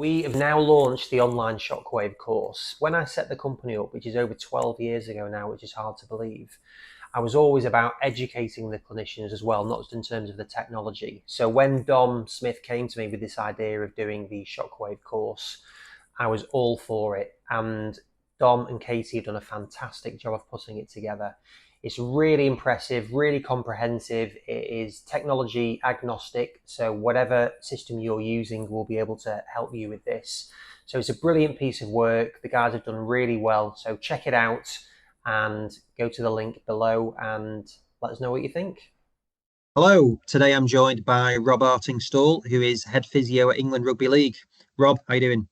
We have now launched the online Shockwave course. When I set the company up, which is over 12 years ago now, which is hard to believe, I was always about educating the clinicians as well, not just in terms of the technology. So when Dom Smith came to me with this idea of doing the Shockwave course, I was all for it. And Dom and Katie have done a fantastic job of putting it together. It's really impressive, really comprehensive. It is technology agnostic, so whatever system you're using will be able to help you with this. So it's a brilliant piece of work. The guys have done really well. So check it out and go to the link below and let us know what you think. Hello, today I'm joined by Rob Artingstall, who is head physio at England Rugby League. Rob, how you doing?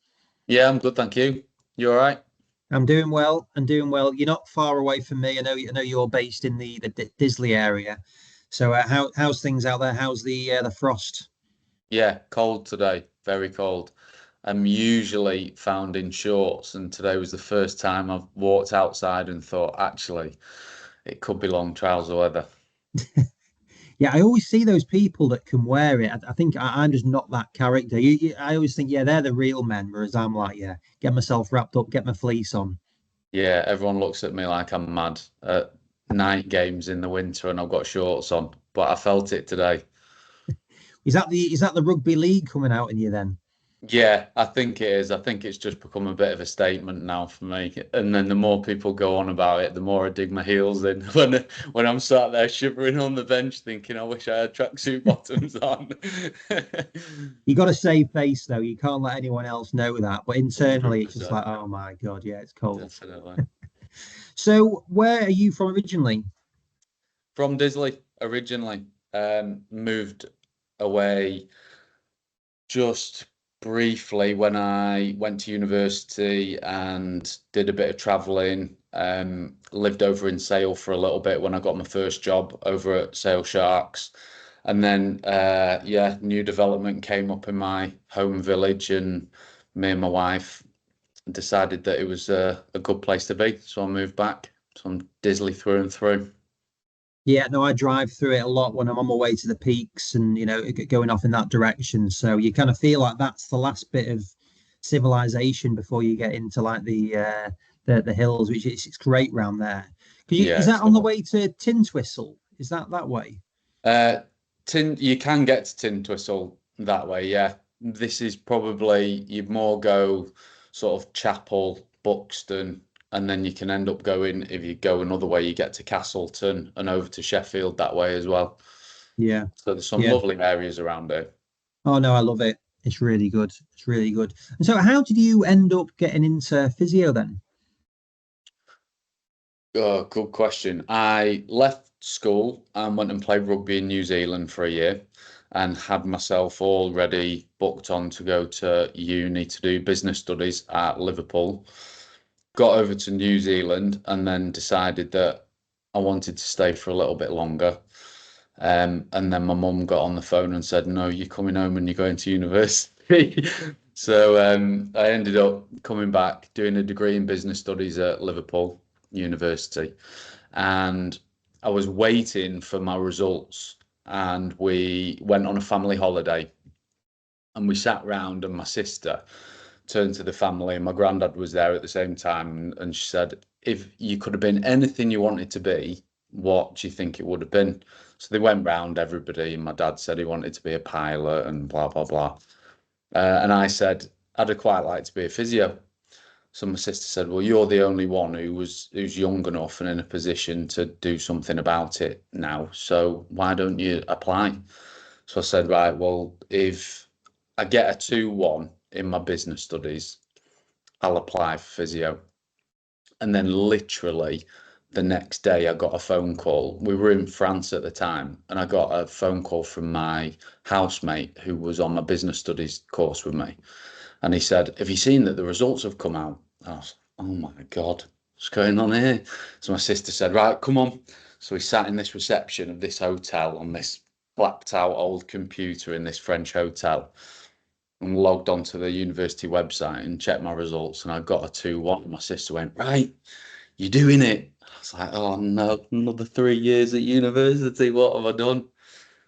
Yeah, I'm good, thank you. You all right? I'm doing well. I'm doing well. You're not far away from me. I know you're based in the Disley area. So how's things out there? How's the frost? Yeah, cold today, very cold. I'm usually found in shorts, and today was the first time I've walked outside and thought, actually, it could be long trouser weather. Yeah, I always see those people that can wear it. I think I'm just not that character. I always think, yeah, they're the real men, whereas I'm like, yeah, get myself wrapped up, get my fleece on. Yeah, everyone looks at me like I'm mad at night games in the winter and I've got shorts on, but I felt it today. Is that the rugby league coming out in you then? Yeah, I think it is. I think it's just become a bit of a statement now for me. And then the more people go on about it, the more I dig my heels in when I'm sat there shivering on the bench thinking I wish I had tracksuit bottoms on. You got to save face though. You can't let anyone else know that. But internally, it's just 100%, like, oh my God, yeah, it's cold. definitely. So, where are you from originally? From Disley originally, moved away just briefly when I went to university and did a bit of traveling. Lived over in Sale for a little bit when I got my first job over at Sale Sharks. And then, yeah, new development came up in my home village, and me and my wife decided that it was a good place to be. So I moved back. So I'm Disley through and through. Yeah, no, I drive through it a lot when I'm on my way to the peaks and, going off in that direction. So you kind of feel like that's the last bit of civilization before you get into like the hills, which it's great round there. Yeah, Is it's that on the lovely. way to Tintwistle? Is that way? Uh, you can get to Tintwistle that way, yeah. This is probably you'd more go sort of Chapel, Buxton, and then you can end up going if you go another way, you get to Castleton and over to Sheffield that way as well. Yeah, So there's some yeah. lovely areas around here. Oh no, I love it. It's really good. It's really good. And so, how did you end up getting into physio then? Oh, good question. I left school and went and played rugby in New Zealand for a year and had myself already booked on to go to uni to do business studies at Liverpool. Got over to New Zealand and then decided that I wanted to stay for a little bit longer. And then my mum got on the phone and said, "No, you're coming home and you're going to university." So I ended up coming back, doing a degree in business studies at Liverpool University, and I was waiting for my results. And we went on a family holiday, and we sat round, and my sister turned to the family, and my granddad was there at the same time, and she said, "If you could have been anything you wanted to be, what do you think it would have been?" So they went round everybody, and my dad said he wanted to be a pilot and blah blah blah. And I said I'd quite like to be a physio. So my sister said, "Well, you're the only one who's young enough and in a position to do something about it now. So why don't you apply?" So I said, "Right, well, if I get a 2-1 in my business studies, I'll apply for physio." And then literally the next day I got a phone call. We were in France at the time, and I got a phone call from my housemate who was on my business studies course with me. And he said, "Have you seen that the results have come out?" I was, "Oh my God, what's going on here?" So my sister said, "Right, come on." So we sat in this reception of this hotel on this blacked out old computer in this French hotel and logged onto the university website and checked my results. And I got a 2-1. My sister went, "Right, you're doing it." I was like, "Oh no, another 3 years at university. What have I done?"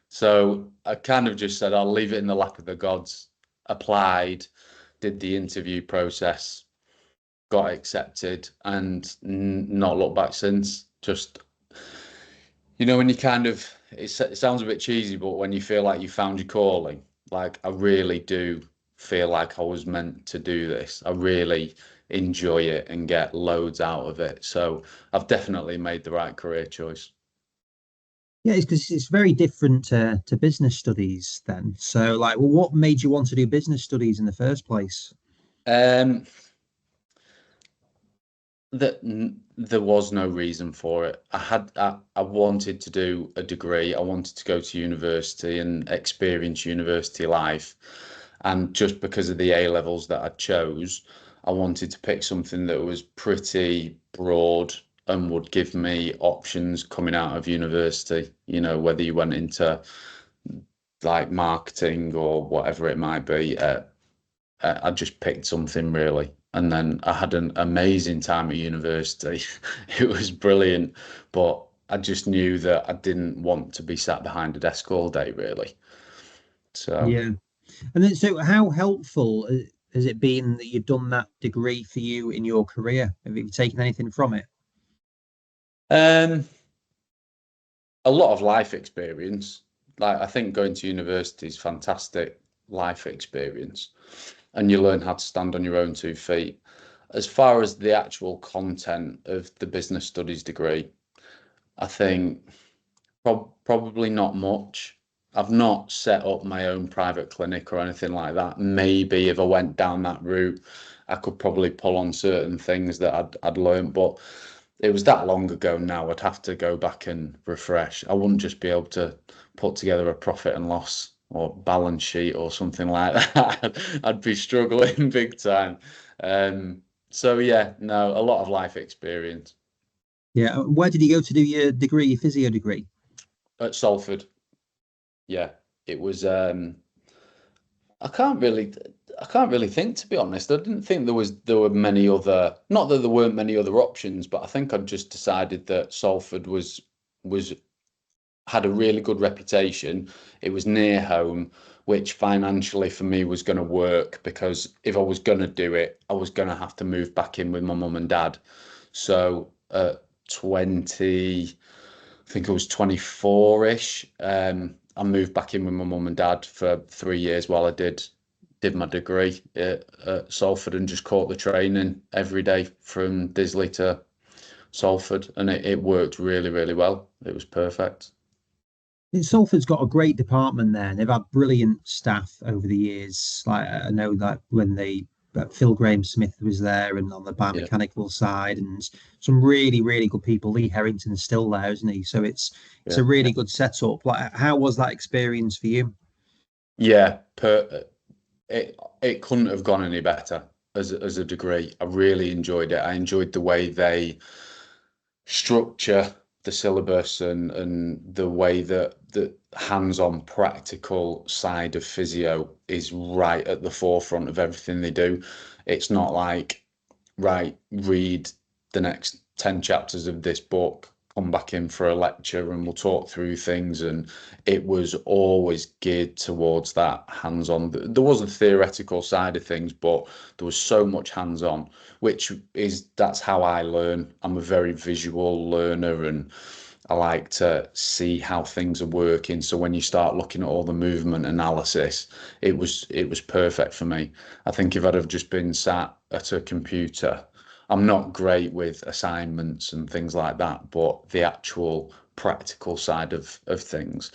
So I kind of just said, "I'll leave it in the lap of the gods." Applied, did the interview process, got accepted, and not looked back since. Just, when you kind of, it sounds a bit cheesy, but when you feel like you found your calling, like I really do feel like I was meant to do this. I really enjoy it and get loads out of it. So I've definitely made the right career choice. Yeah, it's because it's very different to business studies then. So, like, well, what made you want to do business studies in the first place? Um, there was no reason for it. I wanted to do a degree. I wanted to go to university and experience university life. And just because of the A levels that I chose, I wanted to pick something that was pretty broad and would give me options coming out of university, whether you went into like marketing or whatever it might be. I just picked something really. And then I had an amazing time at university. It was brilliant, but I just knew that I didn't want to be sat behind a desk all day, really. So, Yeah. And then, so how helpful has it been that you've done that degree for you in your career? Have you taken anything from it? um, a lot of life experience. Like I think going to university is fantastic life experience, and you learn how to stand on your own 2 feet. As far as the actual content of the business studies degree, I think probably not much. I've not set up my own private clinic or anything like that. Maybe if I went down that route, I could probably pull on certain things that I'd learned, but it was that long ago now. I'd have to go back and refresh. I wouldn't just be able to put together a profit and loss or balance sheet or something like that. I'd be struggling big time. So yeah, no, a lot of life experience Yeah. Where did you go to do your degree, your physio degree? at Salford. Yeah, it was. I can't really, I can't really think, to be honest. I didn't think there were many other, not that there weren't many other options, but I think I'd just decided that Salford was had a really good reputation. It was near home, which financially for me was going to work because if I was going to do it, I was going to have to move back in with my mum and dad. So at 20, I think I was 24-ish. I moved back in with my mum and dad for 3 years while I did my degree at Salford and just caught the training every day from Disley to Salford, and it worked really, really well. It was perfect. Salford's got a great department there, and they've had brilliant staff over the years. Like I know that when Phil Graham Smith was there, and on the Yeah, biomechanical side, and some really, really good people. Lee Harrington's still there, isn't he? So it's yeah, a really good setup. Like, how was that experience for you? yeah. It couldn't have gone any better as a degree. I really enjoyed it. I enjoyed the way they structure the syllabus and the way that the hands-on practical side of physio is right at the forefront of everything they do. It's not like, right, read the next 10 chapters of this book, come back in for a lecture and we'll talk through things. And it was always geared towards that hands-on. There was a theoretical side of things, but there was so much hands-on, that's how I learn. I'm a very visual learner and I like to see how things are working. So when you start looking at all the movement analysis, it was perfect for me. I think if I'd have just been sat at a computer, I'm not great with assignments and things like that, but the actual practical side of things,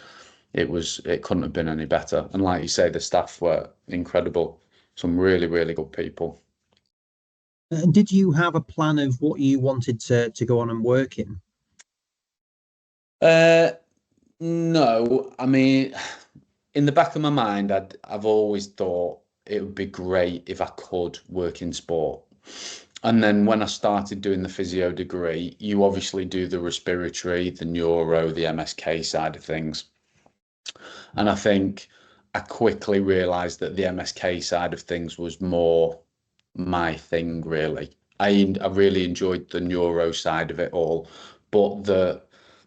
it couldn't have been any better. And like you say, the staff were incredible. Some really, really good people. And did you have a plan of what you wanted to go on and work in? Uh, no, I mean, in the back of my mind, I've always thought it would be great if I could work in sport. And then when I started doing the physio degree, you obviously do the respiratory, the neuro, the MSK side of things. And I think I quickly realized that the MSK side of things was more my thing, really. I really enjoyed the neuro side of it all, but the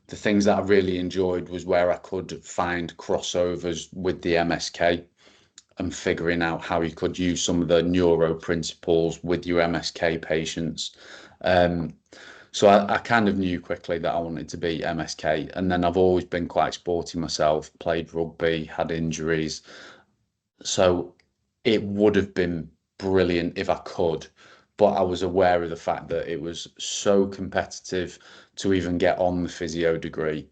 things that I really enjoyed was where I could find crossovers with the MSK. and figuring out how you could use some of the neuro principles with your MSK patients. So I kind of knew quickly that I wanted to be MSK, and then I've always been quite sporty myself, played rugby, had injuries. So it would have been brilliant if I could, but I was aware of the fact that it was so competitive to even get on the physio degree.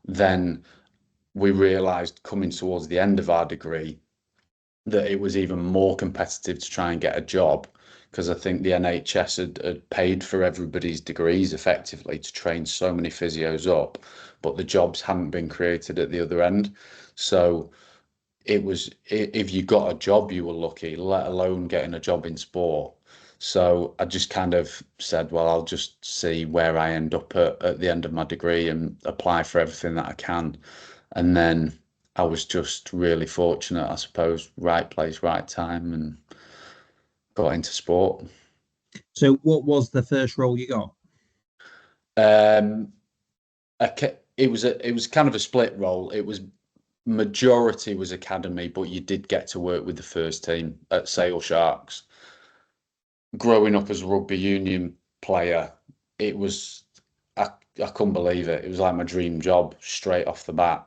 Then we realised coming towards the end of our degree that it was even more competitive to try and get a job, because I think the NHS had paid for everybody's degrees effectively to train so many physios up, but the jobs hadn't been created at the other end. So it was, if you got a job, you were lucky, let alone getting a job in sport. So I just kind of said, well, I'll just see where I end up at the end of my degree and apply for everything that I can. And then I was just really fortunate, I suppose, right place, right time, and got into sport. So what was the first role you got? Um, it was kind of a split role. It was majority was academy, but you did get to work with the first team at Sale Sharks. Growing up as a rugby union player, it was I couldn't believe it. It was like my dream job straight off the bat.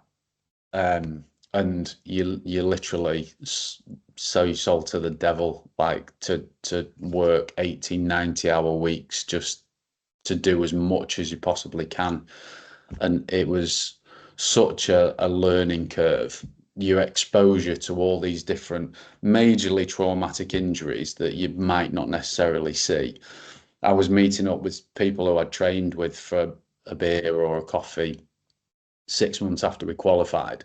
And you literally sell your soul to the devil, like to work 80-90 hour weeks just to do as much as you possibly can. And it was such a learning curve. Your exposure to all these different majorly traumatic injuries that you might not necessarily see. I was meeting up with people who I'd trained with for a beer or a coffee 6 months after we qualified,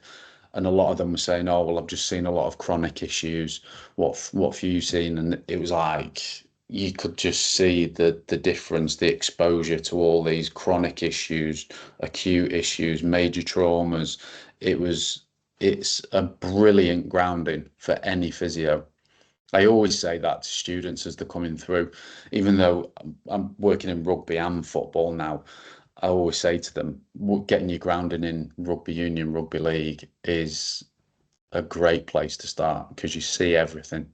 and a lot of them were saying, "Oh, well, I've just seen a lot of chronic issues. What have you seen?" And it was like you could just see the difference, the exposure to all these chronic issues, acute issues, major traumas. It's a brilliant grounding for any physio. I always say that to students as they're coming through, even though I'm working in rugby and football now. I always say to them, getting your grounding in rugby union, rugby league is a great place to start because you see everything.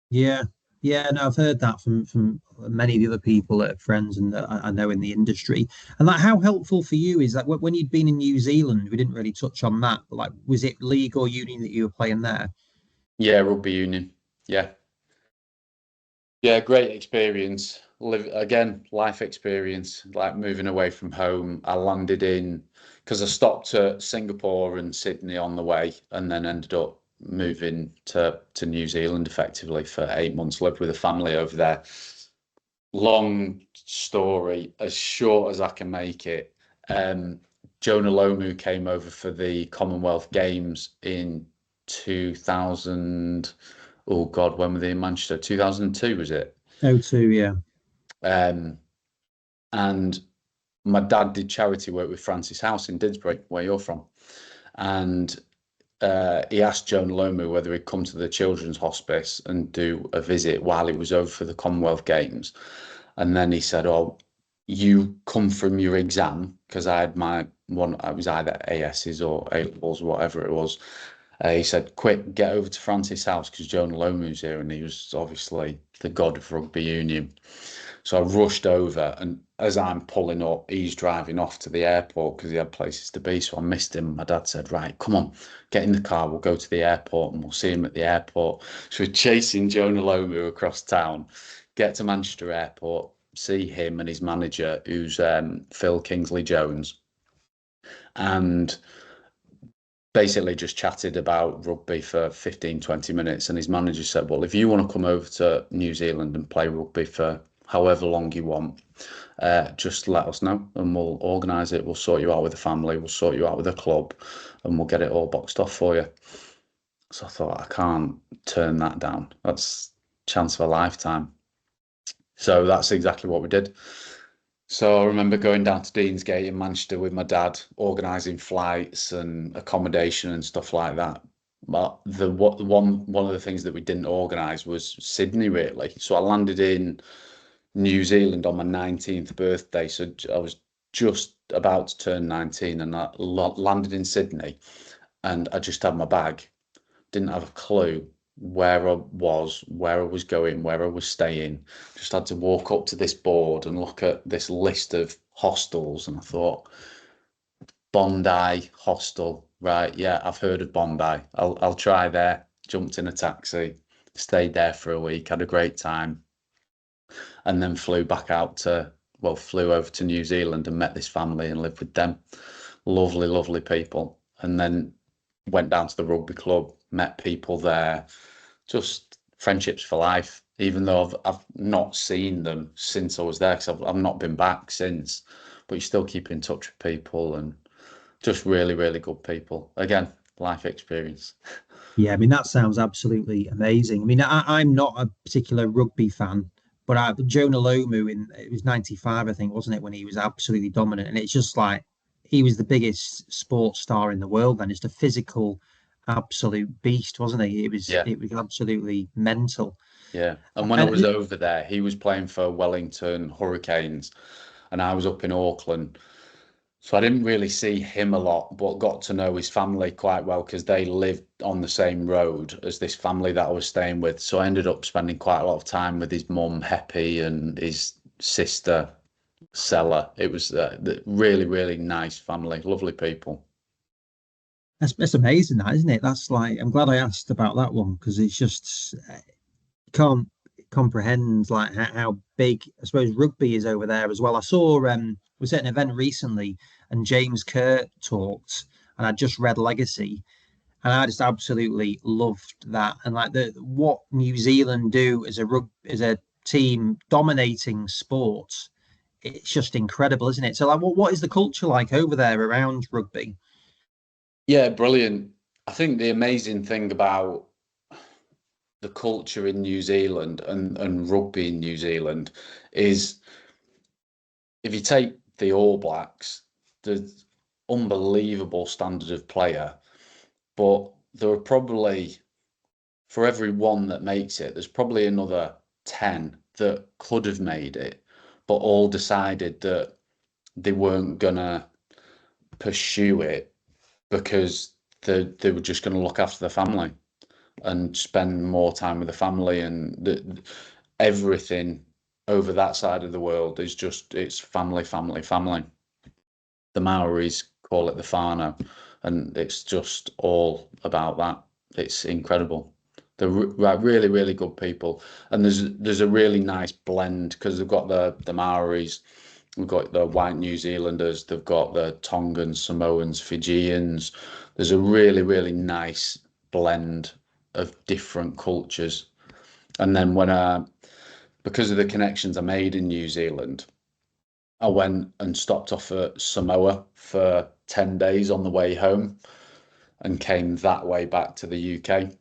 Yeah, yeah, no, I've heard that from many of the other people that are friends and that I know in the industry. And like, how helpful for you is that when you'd been in New Zealand, we didn't really touch on that, but like, was it league or union that you were playing there? Yeah, rugby union. Yeah. Yeah, great experience. Live again, life experience, like moving away from home. I landed in because I stopped at Singapore and Sydney on the way, and then ended up moving to New Zealand effectively for 8 months. Lived with a family over there. Long story, as short as I can make it. Um, Jonah Lomu came over for the Commonwealth Games in 2000. Oh God, when were they in Manchester? 2002, was it? Oh, too, yeah. Um, and my dad did charity work with Francis House in Didsbury, where you're from. And he asked Joan Lomu whether he'd come to the children's hospice and do a visit while he was over for the Commonwealth Games. And then he said, "Oh, you come from your exam," because I had my one, I was either ASs or A levels, whatever it was. He said, "Quick, get over to Francis House because Jonah Lomu's here," and he was obviously the god of rugby union. So I rushed over, and as I'm pulling up, he's driving off to the airport because he had places to be. So I missed him. My dad said, "Right, come on, get in the car. We'll go to the airport and we'll see him at the airport." So we're chasing Jonah Lomu across town, get to Manchester Airport, see him and his manager, who's Phil Kingsley Jones, and basically just chatted about rugby for 15-20 minutes. And his manager said, "Well, if you want to come over to New Zealand and play rugby for however long you want, just let us know and we'll organise it. We'll sort you out with a family, we'll sort you out with a club, and we'll get it all boxed off for you." So I thought, I can't turn that down. That's a chance of a lifetime. So that's exactly what we did. So I remember going down to Deansgate in Manchester with my dad, organising flights and accommodation and stuff like that. But one of the things that we didn't organise was Sydney, really. So I landed in New Zealand on my 19th birthday. So I was just about to turn 19, and I landed in Sydney, and I just had my bag. didn't have a clue where I was, where I was going, where I was staying. Just had to walk up to this board and look at this list of hostels, and I thought, Bondi Hostel, right? Yeah, I've heard of Bondi. I'll try there. Jumped in a taxi, stayed there for a week, had a great time, and then flew over to New Zealand and met this family and lived with them. Lovely, lovely people. And then went down to the rugby club, met people there, just friendships for life. Even though I've not seen them since I was there, because I've not been back since, but you still keep in touch with people, and just really, really good people. Again, life experience. Yeah, I mean, that sounds absolutely amazing. I mean, I'm not a particular rugby fan, but Jonah Lomu it was 95, I think, wasn't it, when he was absolutely dominant. And it's just like he was the biggest sports star in the world then, just a physical, absolute beast, wasn't he? Yeah, It was absolutely mental. yeah. And when I was And over there, he was playing for Wellington Hurricanes, and I was up in Auckland. So I didn't really see him a lot, but got to know his family quite well because they lived on the same road as this family that I was staying with. So I ended up spending quite a lot of time with his mum, Heppy, and his sister, Sella. It was really, really nice family, lovely people. that's amazing, that, isn't it? That's like, I'm glad I asked about that one because it's just can't comprehend like how big I suppose rugby is over there as well. I saw was at an event recently and James Kerr talked, and I just read Legacy, and I just absolutely loved that. And like the what New Zealand do as a team dominating sports, it's just incredible, isn't it? So like what is the culture like over there around rugby? Yeah, brilliant. I think the amazing thing about the culture in New Zealand and rugby in New Zealand is if you take the All Blacks, the unbelievable standard of player, but there are probably, for every one that makes it, there's probably another 10 that could have made it, but all decided that they weren't gonna pursue it because they were just going to look after the family and spend more time with the family, and everything over that side of the world is just it's family, family, family. The Maoris call it the whānau, and it's just all about that. It's incredible. They're really, really good people, and there's a really nice blend because they've got the Maoris, we've got the white New Zealanders, they've got the Tongans, Samoans, Fijians. There's a really, really nice blend of different cultures. And then because of the connections I made in New Zealand, I went and stopped off at Samoa for 10 days on the way home and came that way back to the UK.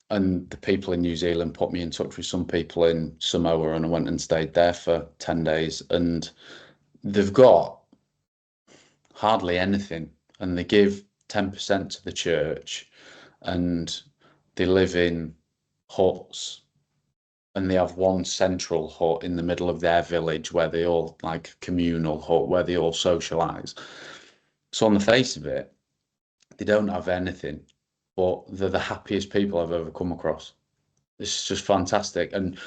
And the people in New Zealand put me in touch with some people in Samoa, and I went and stayed there for 10 days. And they've got hardly anything, and they give 10% to the church, and they live in huts, and they have one central hut in the middle of their village where they all like communal hut where they all socialize. So on the face of it, they don't have anything, but they're the happiest people I've ever come across. It's just fantastic. And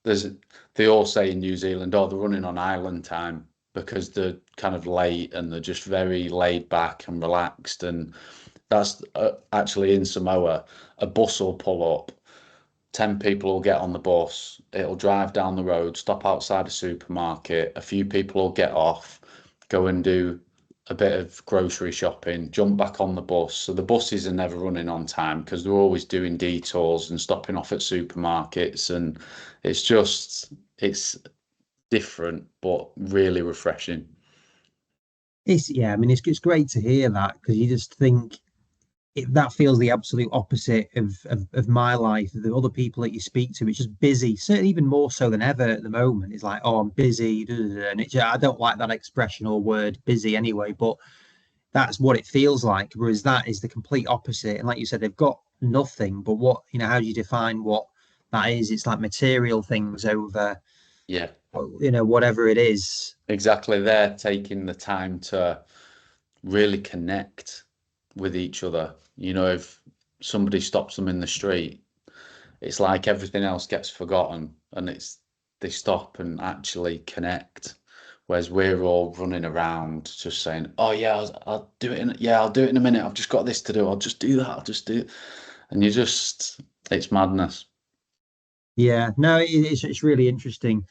there's they all say in New Zealand, oh, they're running on island time because they're kind of late and they're just very laid back and relaxed. And that's actually in Samoa, a bus will pull up, 10 people will get on the bus, it'll drive down the road, stop outside a supermarket, a few people will get off, go and do a bit of grocery shopping, jump back on the bus. So the buses are never running on time because they're always doing detours and stopping off at supermarkets. And it's different, but really refreshing. I mean, it's great to hear that because you just think that feels the absolute opposite of my life. The other people that you speak to, it's just busy. Certainly, even more so than ever at the moment. It's like, oh, I'm busy, and I don't like that expression or word busy anyway. But that's what it feels like. Whereas that is the complete opposite. And like you said, they've got nothing. But how do you define what that is? It's like material things over, Yeah, whatever it is. exactly. They're taking the time to really connect with each other. If somebody stops them in the street, it's like everything else gets forgotten, and they stop and actually connect. Whereas we're all running around just saying, "Oh yeah, I'll do it I'll do it in a minute. I've just got this to do. I'll just do that. I'll just do it." And it's madness. Yeah, no, it's really interesting,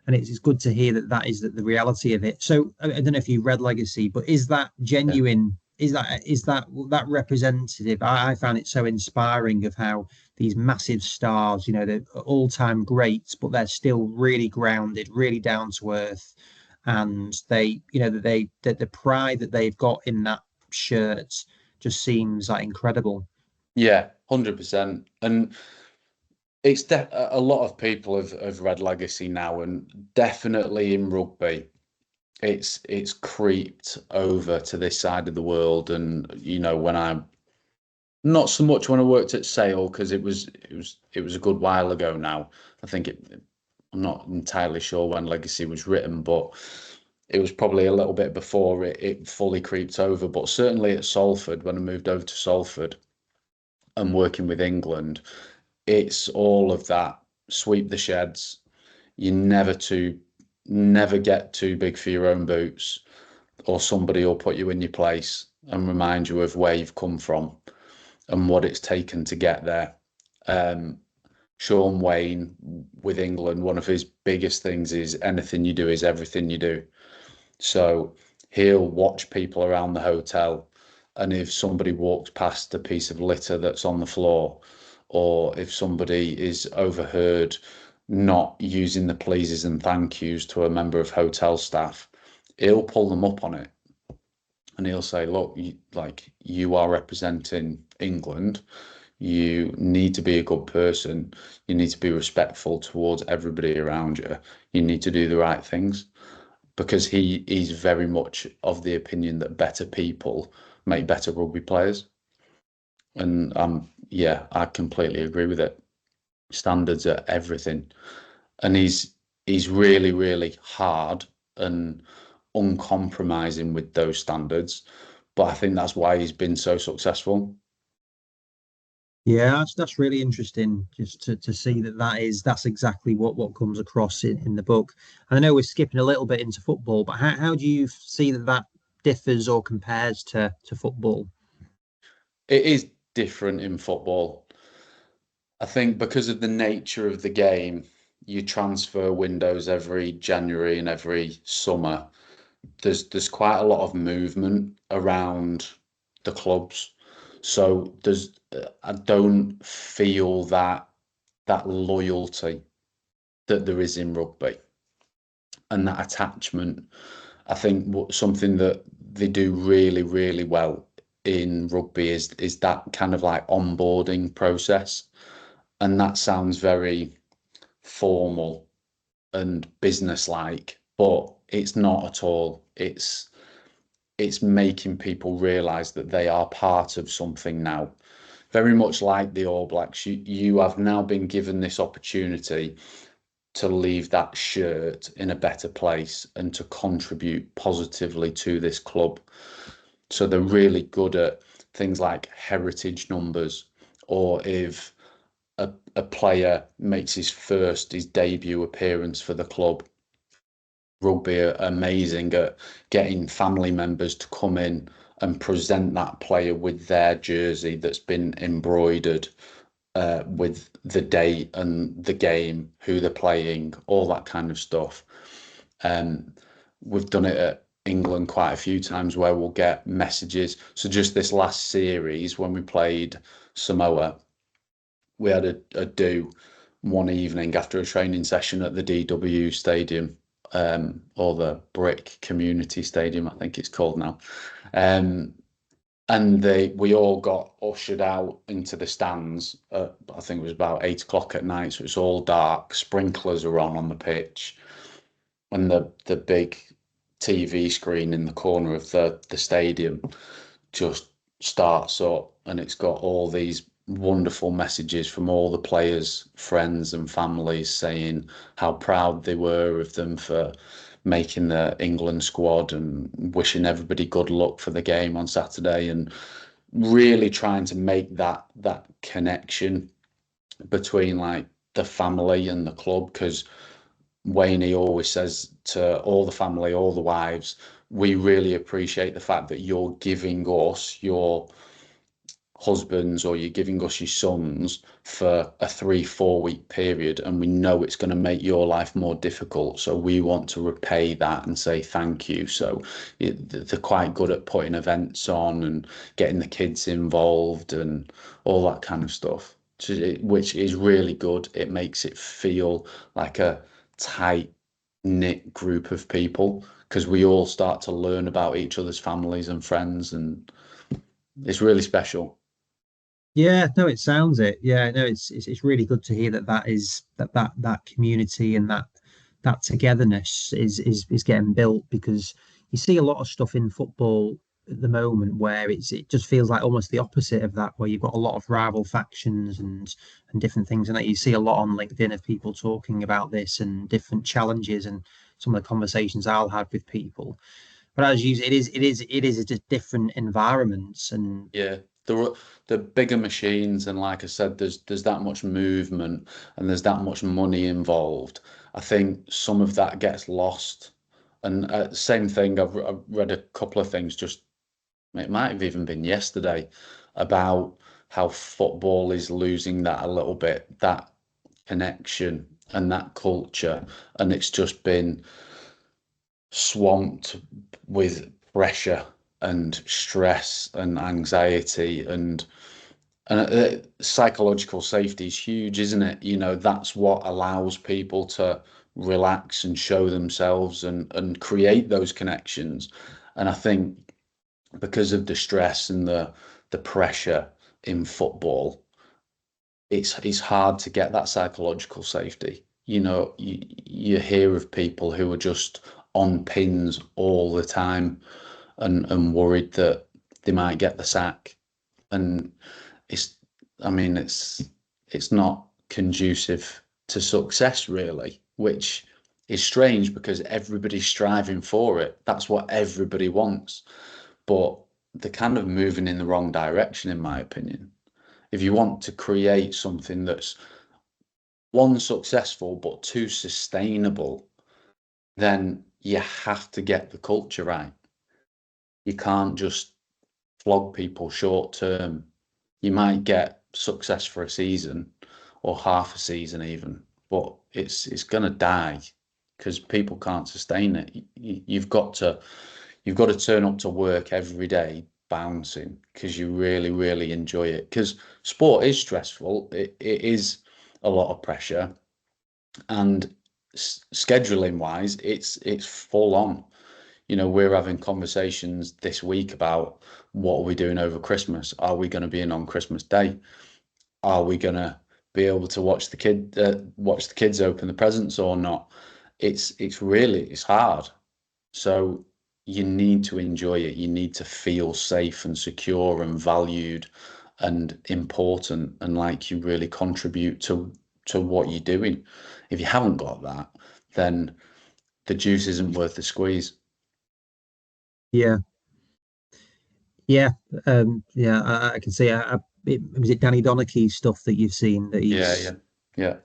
and it's good to hear that that is the reality of it. So I don't know if you read Legacy, but is that Yeah. genuine? Is that representative? I found it so inspiring of how these massive stars, they're all-time greats, but they're still really grounded, really down to earth, and that the pride that they've got in that shirt just seems like incredible. Yeah, 100%. And a lot of people have read Legacy now, and definitely in rugby, it's creeped over to this side of the world. And when I not so much when I worked at Sale, because it was a good while ago now. I think I'm not entirely sure when Legacy was written, but it was probably a little bit before it fully creeped over. But certainly at Salford, when I moved over to Salford and working with England, it's all of that. Sweep the sheds. You never get too big for your own boots, or somebody will put you in your place and remind you of where you've come from and what it's taken to get there. Um, Shaun Wane with England, one of his biggest things is anything you do is everything you do. So he'll watch people around the hotel, and if somebody walks past a piece of litter that's on the floor, or if somebody is overheard not using the pleases and thank yous to a member of hotel staff, he'll pull them up on it. And he'll say, look, you are representing England. You need to be a good person. You need to be respectful towards everybody around you. You need to do the right things, because he's very much of the opinion that better people make better rugby players. And yeah, I completely agree with it. Standards are everything. And he's really, really hard and uncompromising with those standards. But I think that's why he's been so successful. Yeah, that's really interesting just to see that's exactly what comes across in the book. And I know we're skipping a little bit into football, but how do you see that differs or compares to football? It is different in football. I think because of the nature of the game, you transfer windows every January and every summer. There's quite a lot of movement around the clubs. So I don't feel that loyalty that there is in rugby, and that attachment. I think something that they do really, really well in rugby is that kind of like onboarding process. And that sounds very formal and business-like, but it's not at all. It's making people realize that they are part of something now. Very much like the All Blacks, you have now been given this opportunity to leave that shirt in a better place and to contribute positively to this club. So they're really good at things like heritage numbers, or if a player makes his debut appearance for the club. Rugby are amazing at getting family members to come in and present that player with their jersey that's been embroidered with the date and the game, who they're playing, all that kind of stuff. We've done it at England quite a few times where we'll get messages. So just this last series, when we played Samoa, we had a do one evening after a training session at the DW Stadium, or the Brick Community Stadium, I think it's called now. And we all got ushered out into the stands at, I think it was about 8 o'clock at night, so it's all dark. Sprinklers are on the pitch, and the big TV screen in the corner of the stadium just starts up, and it's got all these wonderful messages from all the players, friends, and families saying how proud they were of them for making the England squad and wishing everybody good luck for the game on Saturday. And really trying to make that connection between like the family and the club, because Wayne always says to all the family, all the wives, we really appreciate the fact that you're giving us your husbands or you're giving us your sons for a 3-4 week period, and we know it's going to make your life more difficult, so we want to repay that and say thank you. So they're quite good at putting events on and getting the kids involved and all that kind of stuff, which is really good. It makes it feel like a tight knit group of people, because we all start to learn about each other's families and friends, and it's really special. Yeah, no, it sounds it. Yeah, no, it's really good to hear that that community and that togetherness is getting built, because you see a lot of stuff in football at the moment where it just feels like almost the opposite of that, where you've got a lot of rival factions and different things, and that you see a lot on LinkedIn of people talking about this and different challenges and some of the conversations I'll have with people. But as you, it is just different environments and Yeah, the bigger machines, and like I said, there's that much movement and there's that much money involved. I think some of that gets lost. And same thing, I've read a couple of things, just it might have even been yesterday, about how football is losing that a little bit, that connection and that culture, and it's just been swamped with pressure and stress and anxiety, and psychological safety is huge, isn't it? You know, that's what allows people to relax and show themselves and create those connections. And I think because of the stress and the pressure in football, it's hard to get that psychological safety. You know, you hear of people who are just on pins all the time and worried that they might get the sack. And it's, I mean, it's not conducive to success really, which is strange because everybody's striving for it. That's what everybody wants. But they're kind of moving in the wrong direction, in my opinion. If you want to create something that's one, successful, but two, sustainable, then you have to get the culture right. You can't just flog people short term. You might get success for a season or half a season even, but it's gonna die because people can't sustain it. You've got to turn up to work every day bouncing because you really, really enjoy it. Because sport is stressful. It is a lot of pressure, and scheduling wise, it's full on. You know, we're having conversations this week about what are we doing over Christmas? Are we going to be in on Christmas Day? Are we going to be able to watch the kids open the presents or not? It's hard. So you need to enjoy it. You need to feel safe and secure and valued and important and like you really contribute to what you're doing. If you haven't got that, then the juice isn't worth the squeeze. yeah. Yeah, yeah, I can see. Was it Danny Donachie's stuff that you've seen that Yeah, he's yeah, yeah,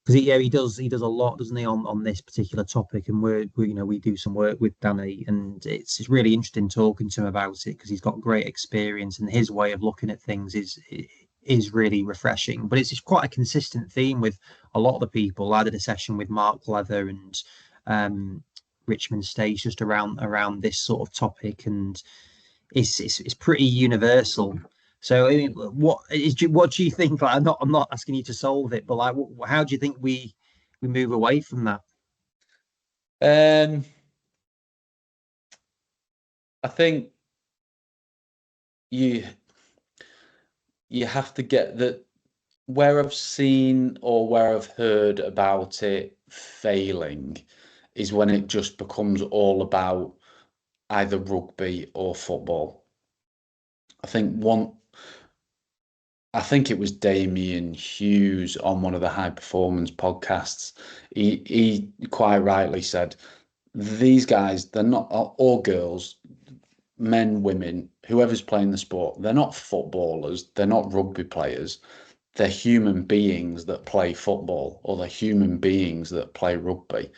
because yeah, he does a lot, doesn't he, on this particular topic, and we do some work with Danny, and it's really interesting talking to him about it because he's got great experience and his way of looking at things is really refreshing. But it's quite a consistent theme with a lot of the people. I did a session with Mark Leather and um, Richmond Stage just around this sort of topic, and it's pretty universal. So, I mean, what do you think? Like, I'm not asking you to solve it, but like, how do you think we move away from that? Um, I think you you have to get that. Where I've seen or where I've heard about it failing is when it just becomes all about either rugby or football. I think one, I think it was Damien Hughes on one of the high performance podcasts. He quite rightly said these guys, they're not, or girls, men, women, whoever's playing the sport, they're not footballers, they're not rugby players, they're human beings that play football, or they're human beings that play rugby.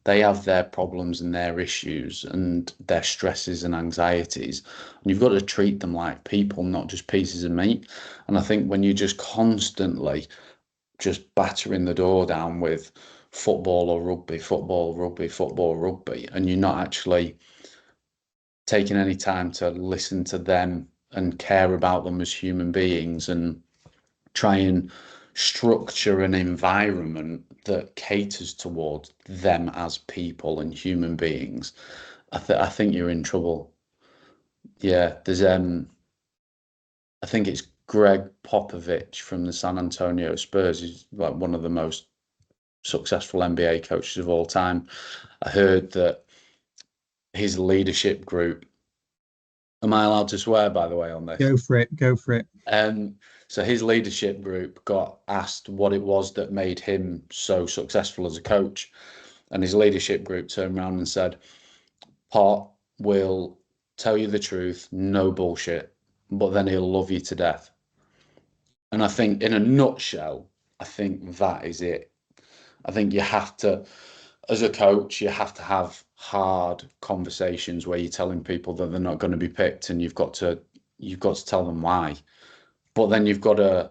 They have their problems and their issues and their stresses and anxieties. And you've got to treat them like people, not just pieces of meat. And I think when you're just constantly just battering the door down with football or rugby, football, rugby, football, rugby, and you're not actually taking any time to listen to them and care about them as human beings and try and structure an environment that caters towards them as people and human beings, I think you're in trouble. Yeah, there's I think it's Greg Popovich from the San Antonio Spurs. He's like one of the most successful NBA coaches of all time. I heard that his leadership group. Am I allowed to swear, by the way, on this? Go for it. Go for it. So his leadership group got asked what it was that made him so successful as a coach. And his leadership group turned around and said, Pot will tell you the truth, no bullshit, but then he'll love you to death. And I think in a nutshell, I think that is it. I think you have to, as a coach, you have to have hard conversations where you're telling people that they're not going to be picked, and you've got to tell them why. But then you've got to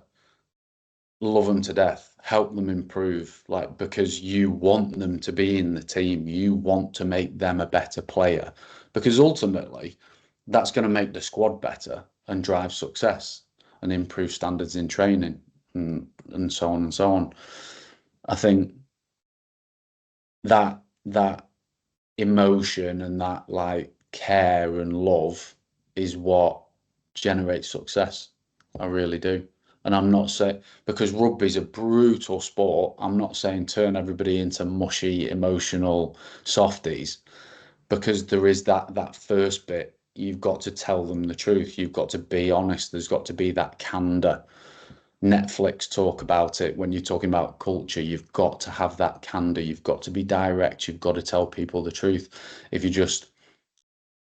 love them to death, help them improve, like, because you want them to be in the team. You want to make them a better player, because ultimately that's going to make the squad better and drive success and improve standards in training and so on and so on. I think that emotion and that like care and love is what generates success. I really do. And I'm not saying, because rugby's a brutal sport, I'm not saying turn everybody into mushy, emotional softies, because there is that first bit. You've got to tell them the truth. You've got to be honest. There's got to be that candor. Netflix talk about it when you're talking about culture. You've got to have that candor. You've got to be direct. You've got to tell people the truth. If you just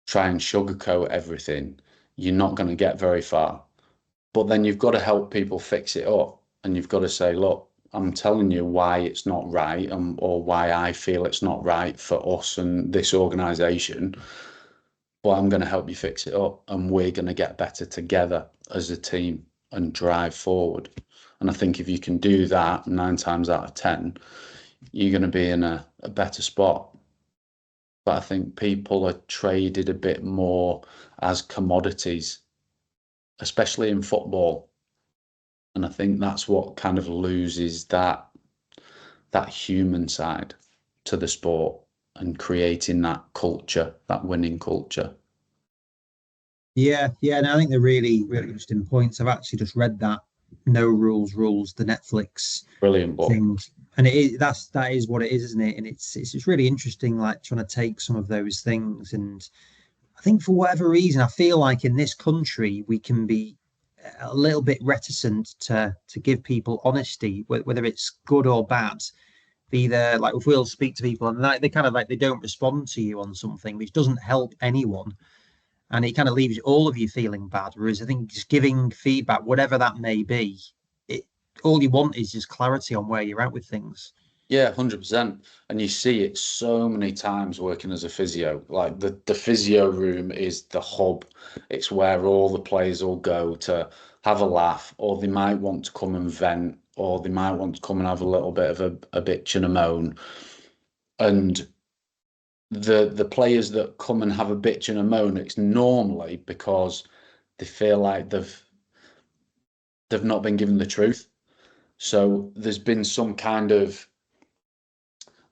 try and sugarcoat everything, you're not going to get very far. But then you've got to help people fix it up, and you've got to say, look, I'm telling you why it's not right, or why I feel it's not right for us and this organisation, but I'm going to help you fix it up, and we're going to get better together as a team and drive forward. And I think if you can do that 9 times out of 10, you're going to be in a better spot. But I think people are traded a bit more as commodities, especially in football. And I think that's what kind of loses that human side to the sport and creating that culture, that winning culture. Yeah, and I think they're really, really interesting points. I've actually just read that No Rules Rules, the Netflix Brilliant book. thing, and that is what it is, isn't it? And it's really interesting, like trying to take some of those things. And I think for whatever reason, I feel like in this country we can be a little bit reticent to give people honesty, whether it's good or bad. Either like if we'll speak to people and they kind of like they don't respond to you on something, which doesn't help anyone, and it kind of leaves all of you feeling bad. Whereas I think just giving feedback, whatever that may be, it all you want is just clarity on where you're at with things. Yeah, 100%. And you see it so many times working as a physio. Like the physio room is the hub. It's where all the players will go to have a laugh, or they might want to come and vent, or they might want to come and have a little bit of a bitch and a moan. And the players that come and have a bitch and a moan, it's normally because they feel like they've not been given the truth. So there's been some kind of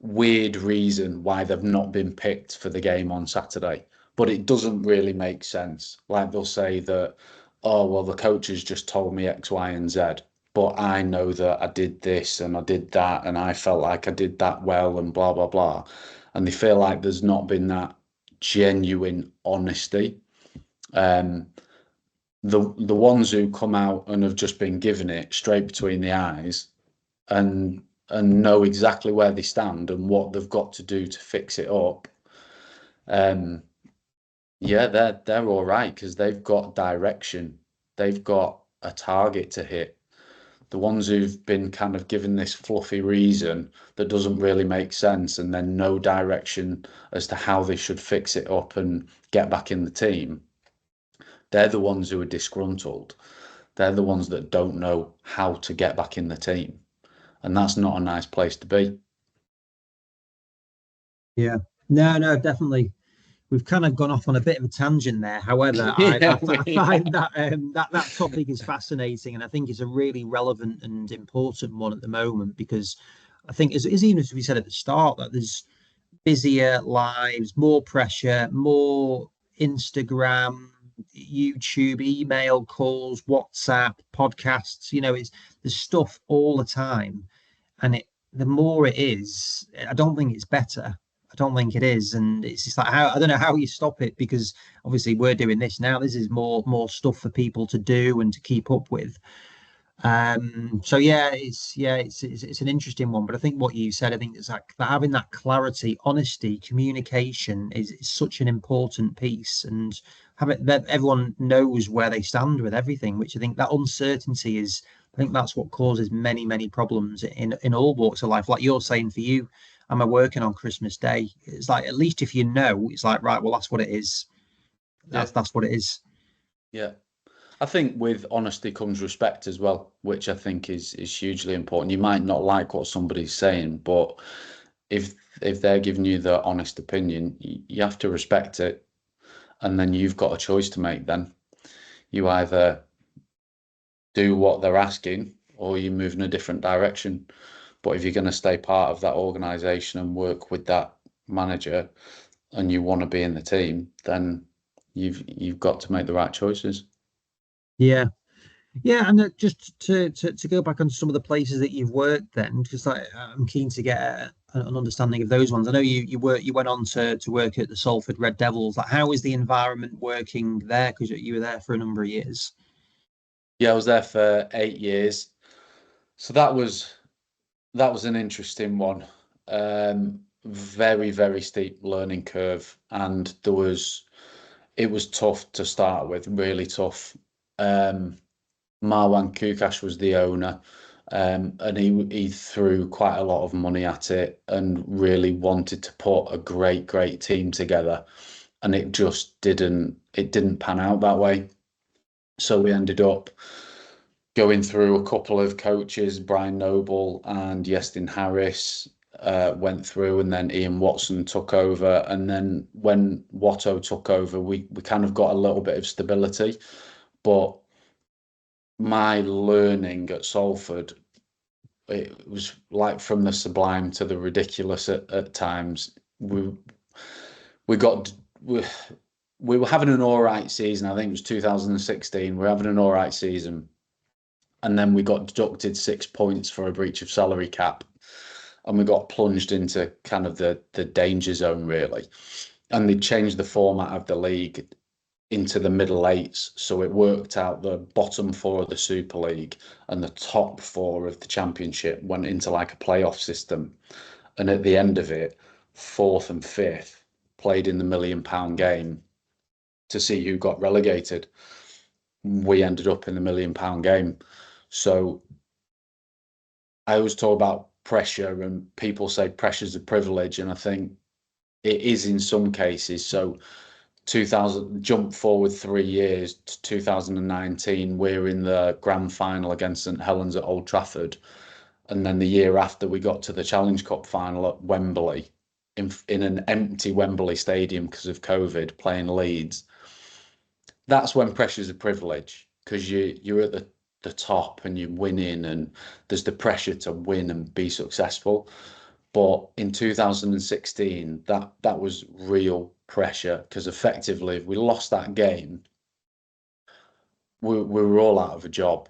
weird reason why they've not been picked for the game on Saturday, but it doesn't really make sense. Like they'll say that, oh, well, the coach has just told me X, Y, and Z, but I know that I did this and I did that and I felt like I did that well and blah, blah, blah. And they feel like there's not been that genuine honesty. The ones who come out and have just been given it straight between the eyes and know exactly where they stand and what they've got to do to fix it up. Yeah, they're all right because they've got direction. They've got a target to hit. The ones who've been kind of given this fluffy reason that doesn't really make sense and then no direction as to how they should fix it up and get back in the team, they're the ones who are disgruntled. They're the ones that don't know how to get back in the team. And that's not a nice place to be. Yeah. No, definitely. We've kind of gone off on a bit of a tangent there. However, Yeah, I we find that that topic is fascinating, and I think it's a really relevant and important one at the moment because I think, as even as we said at the start, that there's busier lives, more pressure, more Instagram, YouTube, email calls, WhatsApp, podcasts. It's there's stuff all the time, and the more it is, I don't think it's better. I don't think it is, and it's just like how I don't know how you stop it because obviously we're doing this now. This is more stuff for people to do and to keep up with. So it's an interesting one, but I think what you said, I think it's like having that clarity, honesty, communication is such an important piece, and having that everyone knows where they stand with everything, which I think that uncertainty is, I think that's what causes many problems in all walks of life. Like you're saying, for you, am I working on Christmas Day? It's like at least if you know, it's like right, well that's what it is. yeah, That's what it is. yeah. I think with honesty comes respect as well, which I think is hugely important. You might not like what somebody's saying, but if if they're giving you the honest opinion, you have to respect it, and then you've got a choice to make. Then you either do what they're asking, or you move in a different direction. But if you're going to stay part of that organization and work with that manager, and you want to be in the team, then you've got to make the right choices. Yeah. Yeah, and just to go back on some of the places that you've worked, then, because I'm keen to get an understanding of those ones. I know you went on to work at the Salford Red Devils. Like, how is the environment working there? Because you were there for a number of years. Yeah, I was there for 8 years. So that was an interesting one. Very steep learning curve, and it was tough to start with, really tough. Um, Marwan Kukash was the owner, and he threw quite a lot of money at it and really wanted to put a great team together, and it didn't pan out that way. So we ended up going through a couple of coaches, Brian Noble and Yestin Harris went through, and then Ian Watson took over. And then when Watto took over, we kind of got a little bit of stability. But my learning at Salford, it was like from the sublime to the ridiculous at times. We got we were having an all right season. I think it was 2016. We were having an all right season, and then we got deducted 6 points for a breach of salary cap, and we got plunged into kind of the danger zone really. And they changed the format of the league into the middle eights, so it worked out the bottom four of the Super League and the top four of the Championship went into like a playoff system, and at the end of it, fourth and fifth played in the £1 million game to see who got relegated. We ended up in the £1 million game. So I always talk about pressure, and people say pressure is a privilege, and I think it is in some cases. So 2000, jump forward 3 years to 2019, we're in the grand final against St Helens at Old Trafford, and then the year after we got to the Challenge Cup final at Wembley, in an empty Wembley stadium because of COVID, playing Leeds. That's when pressure's a privilege because you're at the top and you're winning, and there's the pressure to win and be successful. But in 2016, that was real pressure because effectively, if we lost that game, we were all out of a job.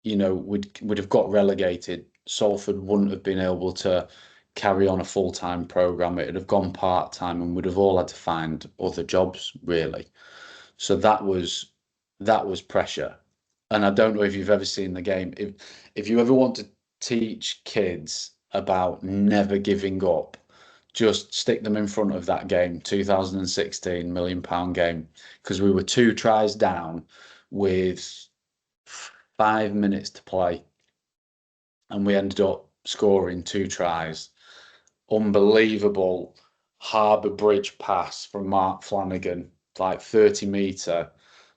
We'd have got relegated. Salford wouldn't have been able to carry on a full-time program. It'd have gone part-time, and we'd have all had to find other jobs, really. So that was pressure. And I don't know if you've ever seen the game. If you ever want to teach kids about never giving up, just stick them in front of that game, 2016 £1 million game, because we were 2 tries down with 5 minutes to play, and we ended up scoring 2 tries. Unbelievable Harbour Bridge pass from Mark Flanagan, like 30-metre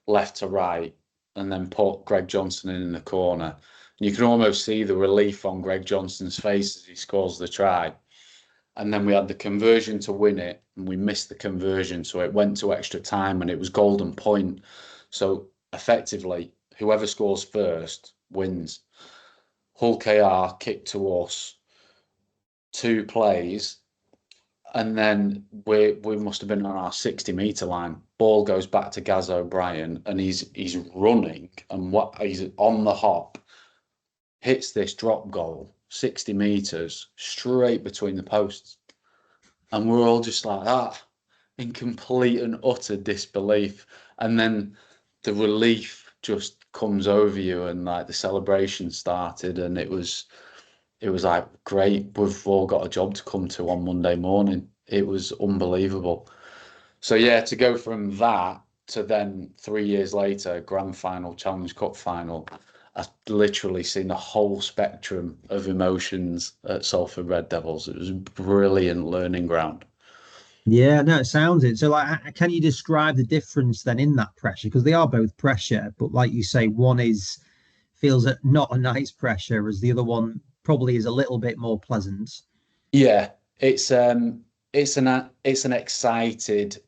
left to right, and then put Greg Johnson in the corner. And you can almost see the relief on Greg Johnson's face as he scores the try. And then we had the conversion to win it, and we missed the conversion, so it went to extra time, and it was golden point. So effectively, whoever scores first wins. Hull KR kicked to us, 2 plays, and then we must have been on our 60-metre line. Ball goes back to Gaz O'Brien, and he's running, and he's on the hop, hits this drop goal, 60 metres, straight between the posts. And we're all just like that, in complete and utter disbelief. And then the relief just comes over you, and like the celebration started, and it was like, great, we've all got a job to come to on Monday morning. It was unbelievable. So yeah, to go from that to then 3 years later, grand final, Challenge Cup final, I've literally seen the whole spectrum of emotions at Salford Red Devils. It was a brilliant learning ground. Yeah, no, it sounds it. So, like, can you describe the difference then in that pressure? Because they are both pressure, but like you say, one is feels not a nice pressure, whereas the other one probably is a little bit more pleasant. Yeah, it's an excited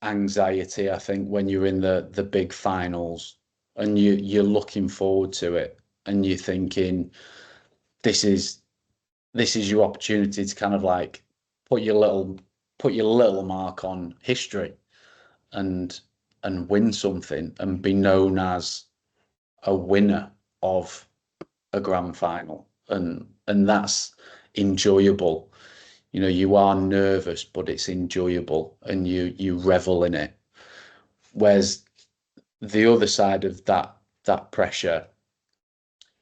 anxiety, I think, when you're in the big finals and you're looking forward to it, and you're thinking this is your opportunity to kind of like put your little mark on history, and win something, and be known as a winner of a grand final, and that's enjoyable. You know, you are nervous, but it's enjoyable, and you revel in it. Whereas the other side of that pressure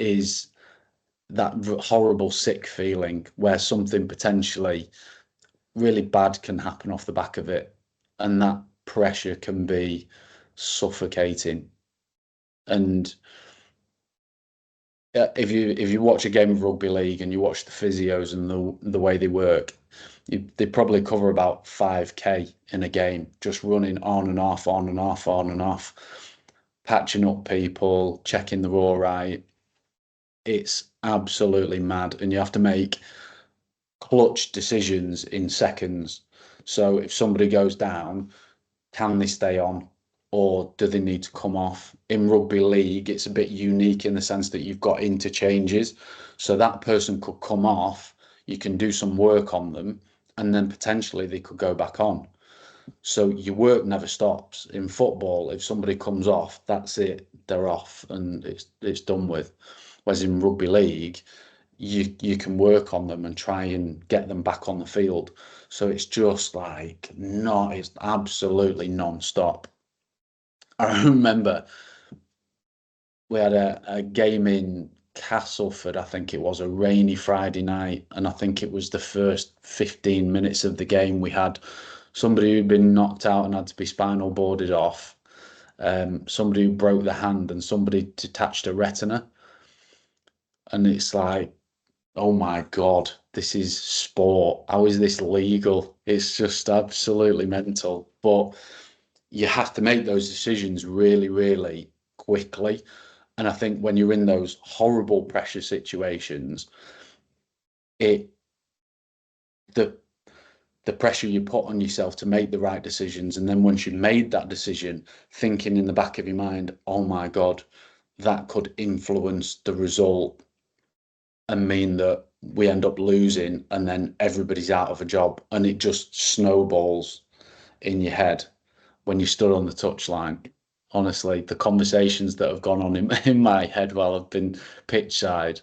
is that horrible sick feeling where something potentially really bad can happen off the back of it, and that pressure can be suffocating. And if you watch a game of rugby league and you watch the physios and the way they work, they probably cover about 5K in a game, just running on and off, on and off, on and off, patching up people, checking they're all right. It's absolutely mad, and you have to make clutch decisions in seconds. So if somebody goes down, can they stay on, or do they need to come off? In rugby league, it's a bit unique in the sense that you've got interchanges. So that person could come off, you can do some work on them, and then potentially they could go back on. So your work never stops. In football, if somebody comes off, that's it, they're off, and it's done with. Whereas in rugby league, you can work on them and try and get them back on the field. So it's just like, it's absolutely non-stop. I remember we had a game in Castleford, I think it was a rainy Friday night, and I think it was the first 15 minutes of the game we had somebody who'd been knocked out and had to be spinal boarded off, somebody who broke the hand, and somebody detached a retina. And it's like, oh my God, this is sport. How is this legal? It's just absolutely mental. But you have to make those decisions really, really quickly. And I think when you're in those horrible pressure situations, it the the pressure you put on yourself to make the right decisions, and then once you made that decision, thinking in the back of your mind, oh my God, that could influence the result and mean that we end up losing, and then everybody's out of a job, and it just snowballs in your head when you stood on the touchline. Honestly, the conversations that have gone on in my head while I've been pitch side,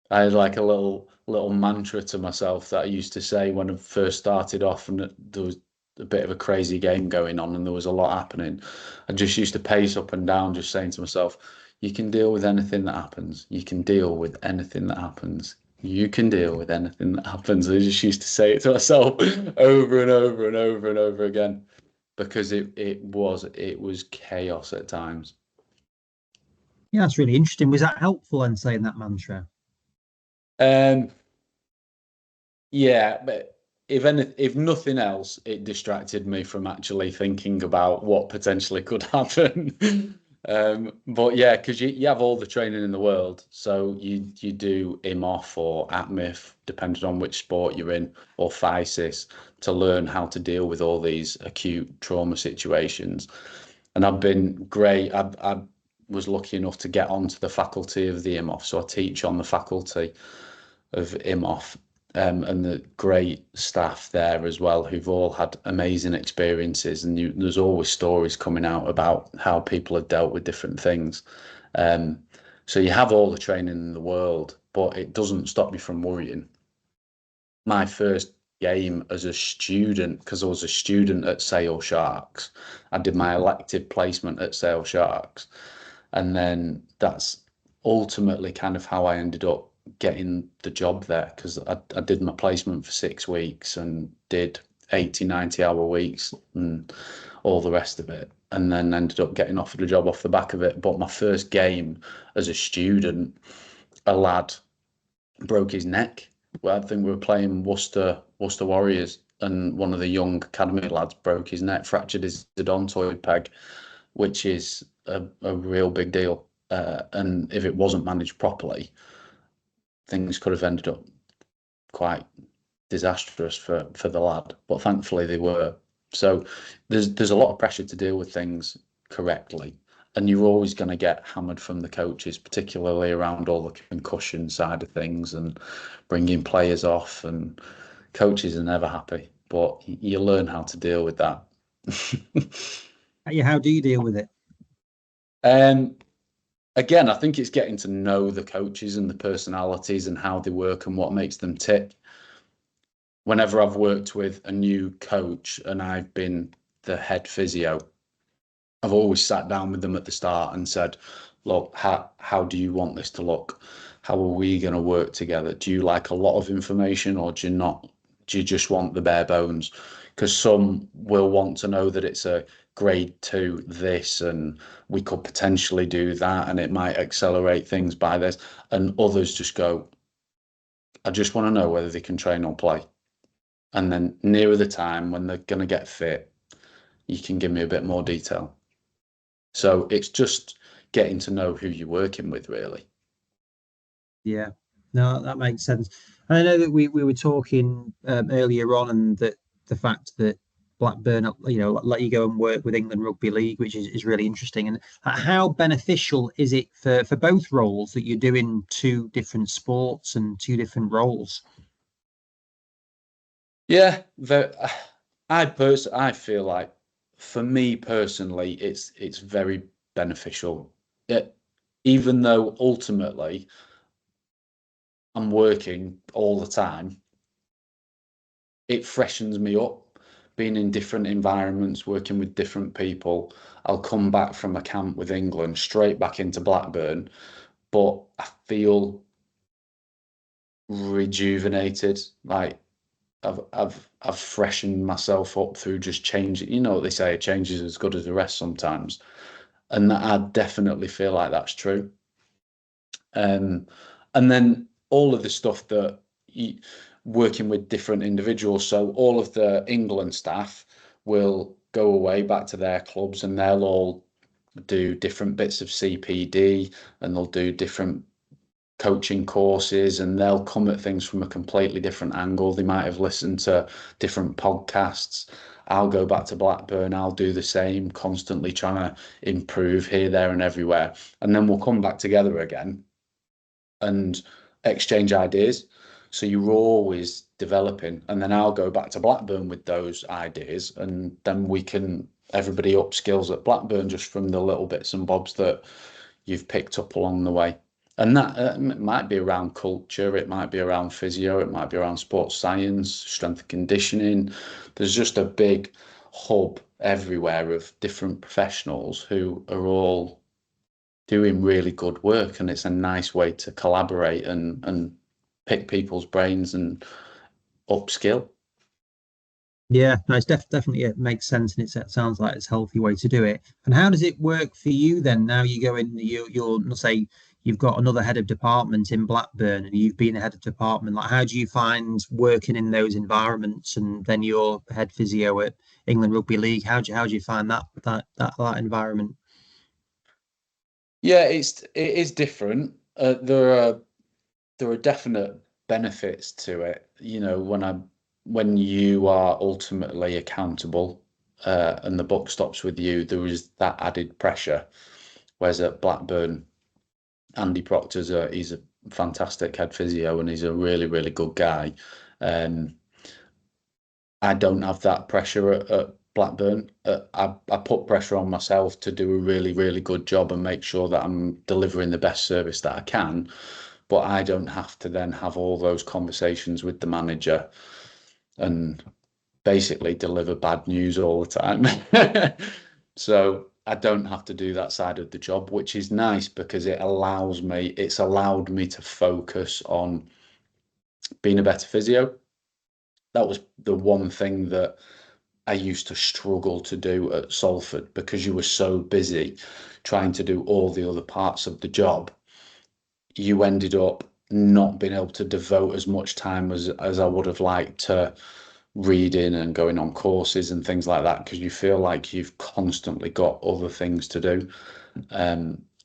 I had like a little mantra to myself that I used to say when I first started off, and there was a bit of a crazy game going on and there was a lot happening. I just used to pace up and down, just saying to myself, you can deal with anything that happens. You can deal with anything that happens. You can deal with anything that happens. I just used to say it to myself over and over and over and over again because it was chaos at times. Yeah, that's really interesting. Was that helpful in saying that mantra? Um, yeah, but if nothing else, it distracted me from actually thinking about what potentially could happen. But yeah, because you have all the training in the world, so you do IMOF or ATMIF, depending on which sport you're in, or physis, to learn how to deal with all these acute trauma situations. And I've been great. I was lucky enough to get onto the faculty of the IMOF, so I teach on the faculty of IMOF, and the great staff there as well, who've all had amazing experiences. And there's always stories coming out about how people have dealt with different things. Um, so you have all the training in the world, but it doesn't stop you from worrying. My first game as a student, because I was a student at Sale Sharks, I did my elective placement at Sale Sharks, and then that's ultimately kind of how I ended up getting the job there, because I did my placement for 6 weeks and did 80, 90-hour weeks and all the rest of it, and then ended up getting offered a job off the back of it. But my first game as a student, a lad broke his neck. Well, I think we were playing Worcester Warriors, and one of the young academy lads broke his neck, fractured his odontoid peg, which is a real big deal. And if it wasn't managed properly, things could have ended up quite disastrous for the lad. But thankfully they were. So there's a lot of pressure to deal with things correctly. And you're always going to get hammered from the coaches, particularly around all the concussion side of things and bringing players off. And coaches are never happy, but you learn how to deal with that. Yeah, how do you deal with it? Um, Again, I think it's getting to know the coaches and the personalities and how they work and what makes them tick. Whenever I've worked with a new coach and I've been the head physio, I've always sat down with them at the start and said, look, how do you want this to look? How are we going to work together? Do you like a lot of information, or do you not? Do you just want the bare bones? Because some will want to know that it's a grade 2 this, and we could potentially do that, and it might accelerate things by this. And others just go, I just want to know whether they can train or play. And then nearer the time when they're going to get fit, you can give me a bit more detail. So it's just getting to know who you're working with, really. Yeah, no, that makes sense. And I know that we were talking earlier on, and that the fact that Blackburn, let you go and work with England Rugby League, which is really interesting. And how beneficial is it for both roles that you're doing two different sports and two different roles? Yeah, I feel like for me personally, it's very beneficial. Yeah, even though ultimately I'm working all the time, it freshens me up being in different environments, working with different people. I'll come back from a camp with England straight back into Blackburn, but I feel rejuvenated. Like I've freshened myself up through just changing. You know what they say, a change is as good as the rest sometimes, and I definitely feel like that's true. Um, and then all of the stuff that working with different individuals. So all of the England staff will go away back to their clubs, and they'll all do different bits of CPD, and they'll do different coaching courses, and they'll come at things from a completely different angle. They might have listened to different podcasts. I'll go back to Blackburn, I'll do the same, constantly trying to improve here, there, and everywhere. And then we'll come back together again and exchange ideas. So you're always developing. And then I'll go back to Blackburn with those ideas, and then everybody up skills at Blackburn just from the little bits and bobs that you've picked up along the way. And that it might be around culture, it might be around physio, it might be around sports science, strength and conditioning. There's just a big hub everywhere of different professionals who are all doing really good work, and it's a nice way to collaborate and pick people's brains and upskill. Yeah, no, it's definitely it makes sense, and it sounds like it's a healthy way to do it. And how does it work for you then? Now you go in, you're let's say you've got another head of department in Blackburn, and you've been a head of department. Like, how do you find working in those environments? And then you're head physio at England Rugby League. How do you find that environment? Yeah, it is different. There are definite benefits to it. You know, when you are ultimately accountable, and the buck stops with you, there is that added pressure. Whereas at Blackburn, Andy he's a fantastic head physio and he's a really, really good guy. I don't have that pressure at Blackburn. I put pressure on myself to do a really, really good job and make sure that I'm delivering the best service that I can. But I don't have to then have all those conversations with the manager and basically deliver bad news all the time. So I don't have to do that side of the job, which is nice because it's allowed me to focus on being a better physio. That was the one thing that I used to struggle to do at Salford because you were so busy trying to do all the other parts of the job. You ended up not being able to devote as much time as I would have liked to reading and going on courses and things like that because you feel like you've constantly got other things to do.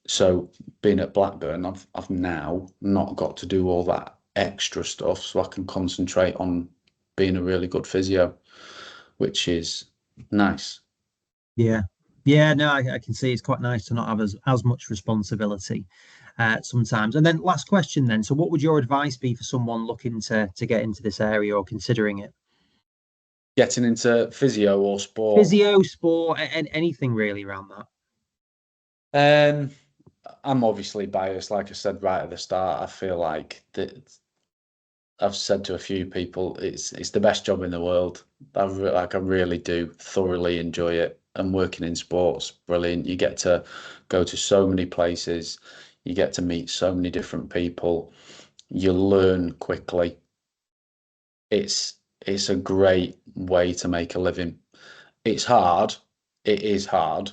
So being at Blackburn, I've now not got to do all that extra stuff, so I can concentrate on being a really good physio, which is nice. Yeah. Yeah, no, I can see it's quite nice to not have as much responsibility sometimes. And then last question then. So what would your advice be for someone looking to get into this area or considering it? Getting into physio or sport. Physio, sport, and anything really around that. Um, I'm obviously biased, like I said right at the start. I feel like that I've said to a few people, it's the best job in the world. I really do thoroughly enjoy it. And working in sports, brilliant. You get to go to so many places. You get to meet so many different people. You learn quickly. It's a great way to make a living. It's hard. It is hard,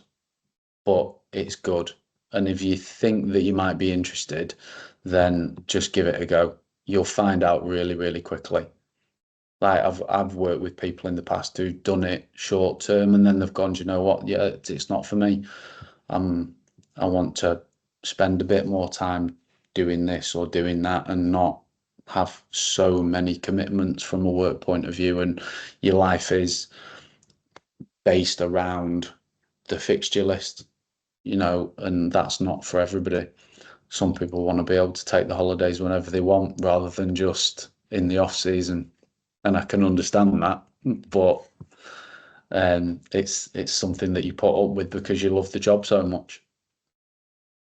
but it's good. And if you think that you might be interested, then just give it a go. You'll find out really, really quickly. Like I've worked with people in the past who've done it short term and then they've gone, "Do you know what? Yeah, it's not for me. I want to spend a bit more time doing this or doing that and not have so many commitments from a work point of view, and your life is based around the fixture list, and that's not for everybody. Some people want to be able to take the holidays whenever they want rather than just in the off season, and I can understand that, but it's something that you put up with because you love the job so much.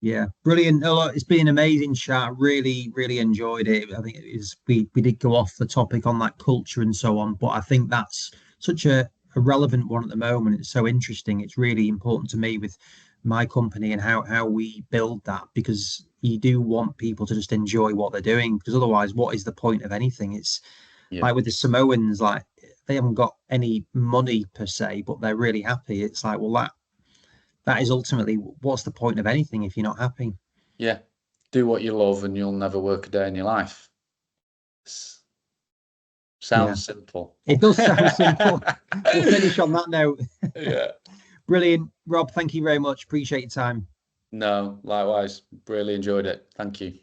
Yeah, brilliant. Oh, look, it's been an amazing chat. Really, really enjoyed it. I think it is we did go off the topic on that culture and so on, but I think that's such a relevant one at the moment. It's so interesting. It's really important to me with my company and how we build that because you do want people to just enjoy what they're doing because otherwise, what is the point of anything? It's Yeah, like with the Samoans, like they haven't got any money per se, but they're really happy. It's like, well, that is ultimately what's the point of anything if you're not happy? yeah. Do what you love and you'll never work a day in your life. S- Yeah, Sounds simple. it does sound simple. We'll finish on that note. Yeah. Brilliant. Rob, thank you very much. Appreciate your time. No, likewise. Really enjoyed it. Thank you.